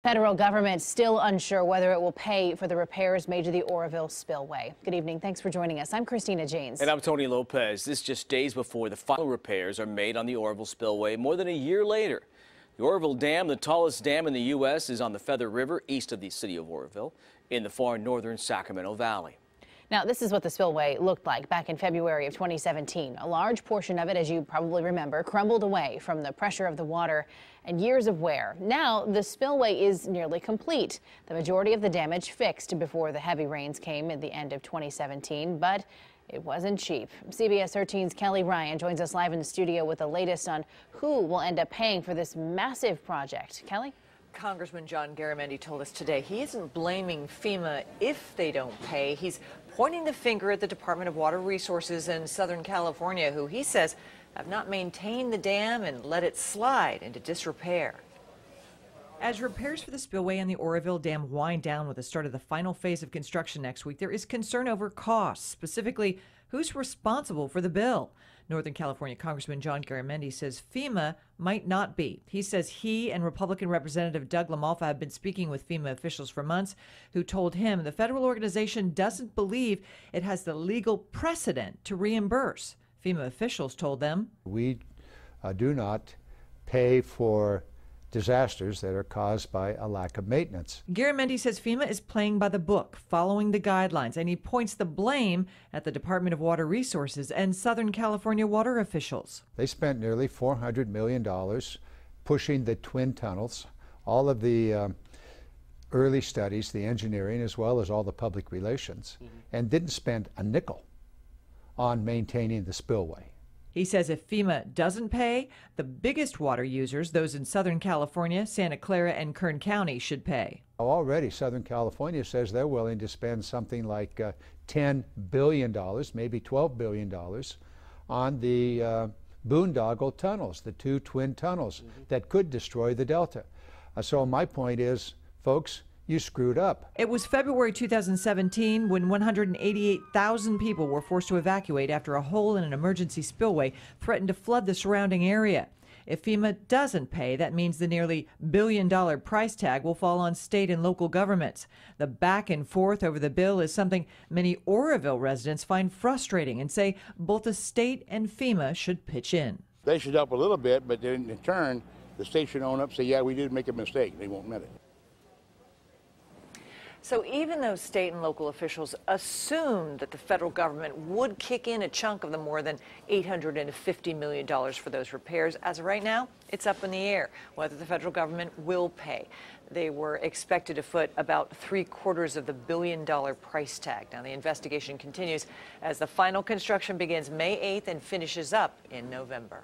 Federal government still unsure whether it will pay for the repairs made to the Oroville Spillway. Good evening. Thanks for joining us. I'm Christina Janes. And I'm Tony Lopez. This just days before the final repairs are made on the Oroville Spillway more than a year later. The Oroville Dam, the tallest dam in the U.S., is on the Feather River east of the city of Oroville in the far northern Sacramento Valley. Now, this is what the spillway looked like back in February of 2017. A large portion of it, as you probably remember, crumbled away from the pressure of the water and years of wear. Now, the spillway is nearly complete. The majority of the damage fixed before the heavy rains came at the end of 2017, but it wasn't cheap. CBS 13's Kelly Ryan joins us live in the studio with the latest on who will end up paying for this massive project. Kelly? Congressman Garamendi told us today he isn't blaming FEMA if they don't pay. He's pointing the finger at the Department of Water Resources in Southern California, who he says have not maintained the dam and let it slide into disrepair. As repairs for the spillway and the Oroville Dam wind down with the start of the final phase of construction next week, there is concern over costs, specifically who's responsible for the bill. Northern California Congressman Garamendi says FEMA might not be. He says he and Republican Representative Doug LaMalfa have been speaking with FEMA officials for months, who told him the federal organization doesn't believe it has the legal precedent to reimburse. FEMA officials told them, "We do not pay for disasters that are caused by a lack of maintenance." Garamendi says FEMA is playing by the book, following the guidelines, and he points the blame at the Department of Water Resources and Southern California water officials. They spent nearly $400 million pushing the twin tunnels, all of the early studies, the engineering, as well as all the public relations, and didn't spend a nickel on maintaining the spillway. He says if FEMA doesn't pay, the biggest water users, those in Southern California, Santa Clara, and Kern County, should pay. Already, Southern California says they're willing to spend something like $10 billion, maybe $12 billion, on the boondoggle tunnels, the two twin tunnels that could destroy the delta. So my point is, folks, you screwed up. It was February 2017 when 188,000 people were forced to evacuate after a hole in an emergency spillway threatened to flood the surrounding area. If FEMA doesn't pay, that means the nearly billion-dollar price tag will fall on state and local governments. The back and forth over the bill is something many Oroville residents find frustrating and say both the state and FEMA should pitch in. They should help a little bit, but then in turn, the state should own up and say, yeah, we did make a mistake. They won't admit it. So even though state and local officials assumed that the federal government would kick in a chunk of the more than $850 million for those repairs, as of right now, it's up in the air whether the federal government will pay. They were expected to foot about $750 million price tag. Now, the investigation continues as the final construction begins May 8th and finishes up in November.